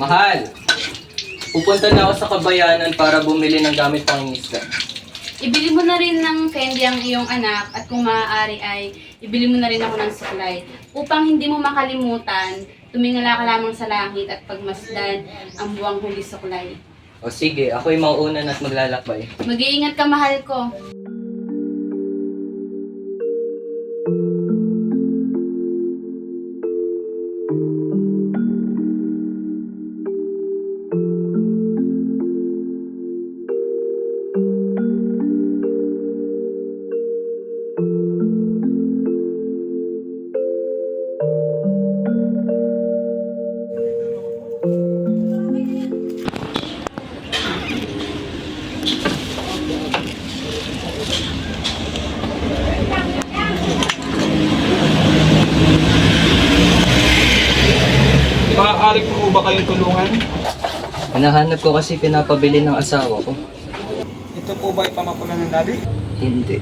Mahal! Pupunta na ako sa Kabayanan para bumili ng gamit pangingisda. Ibili mo na rin ng candy ang iyong anak at kung maaari ay ibili mo na rin ako ng suklay upang hindi mo makalimutan, tumingala ka lamang sa langit at pagmasdan ang buwang huli suklay. O sige, ako'y mauunan at maglalakbay. Mag-iingat ka, mahal ko. Maaari po ba kayong tulungan? Hinahanap ko kasi pinapabili ng asawa ko. Ito po ba ipamapunan ng daddy? Hindi.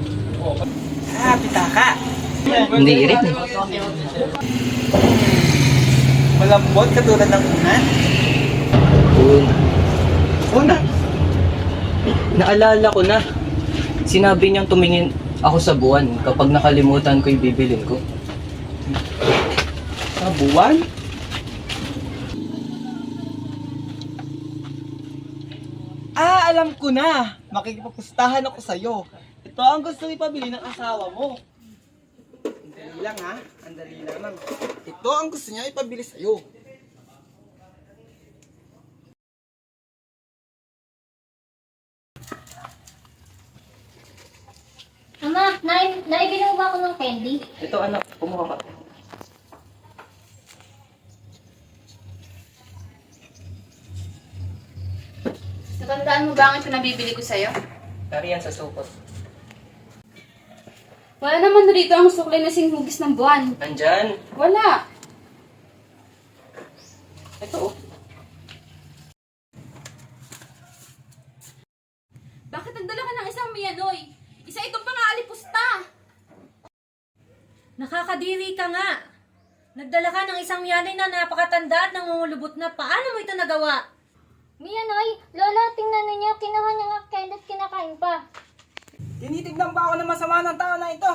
Pitaka! Hindi rin eh. Malambot katulad ng unan? Una. Unan? Naalala ko na. Sinabi niyang tumingin ako sa buwan kapag nakalimutan ko yung bibilin ko. Sa buwan? Alam ko na! Makikipagpustahan ako sa'yo. Ito ang gusto ipabili ng asawa mo. Andali lang ha. Andali lang. Ito ang gusto niya ipabili sa'yo. Ama, naibili mo ba ako ng candy? Ito anak, kumuha ka. Natandaan mo ba ang pinabibili ko sa'yo? Nariyan sa supot. Wala naman rito ang suklay na singhugis ng buwan. Nandyan. Wala. Ito oh. Bakit nagdala ka ng isang miyanoy? Isa itong pang-aalipusta. Nakakadiri ka nga. Nagdala ka ng isang yanay na napakatanda at nangungulubot na. Paano mo ito nagawa? Mia, Noy, Lola, tingnan ninyo, kinuha niya nga candy at kinakain pa. Tinitignan ba ako ng masama ng tao na ito?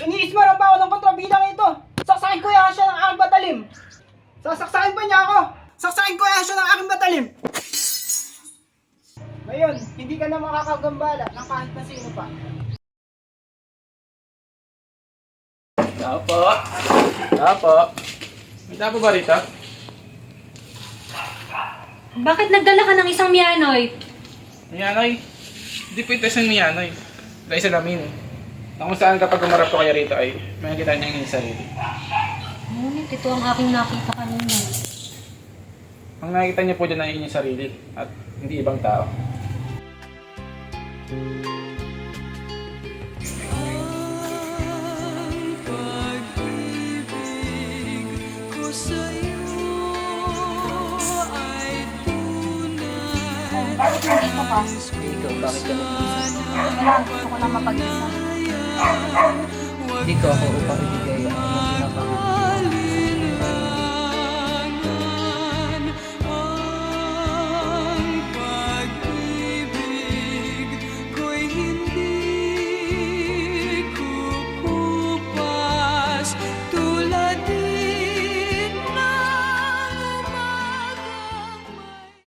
Iniismaran ba ako ng kontrabidang ito? Saksakin ko yan siya ng aking batalim. Sasaksakin ba niya ako? Saksakin ko yan siya ng aking batalim. Ngayon, hindi ka na makakagambala ng kahit na sino pa. Tapo. Tapo. May tapo ba rito? Bakit nagdala ka ng isang miyanoy? Miyanoy. Hindi po ito isang miyanoy. Dahil sa lamin eh. Na kung saan kapag umarap ko kaya rito ay makikita niya yung sarili. Ngunit ito ang aking nakita kanina. Ang nakikita niya po dyan ay inyong sarili at hindi ibang tao. Bakit nandito ka? Ikaw, bakit ka nag-isa? Wala, gusto ko lang mapag-isa. Dito ako upang ibigay ang iyong pinapangarap.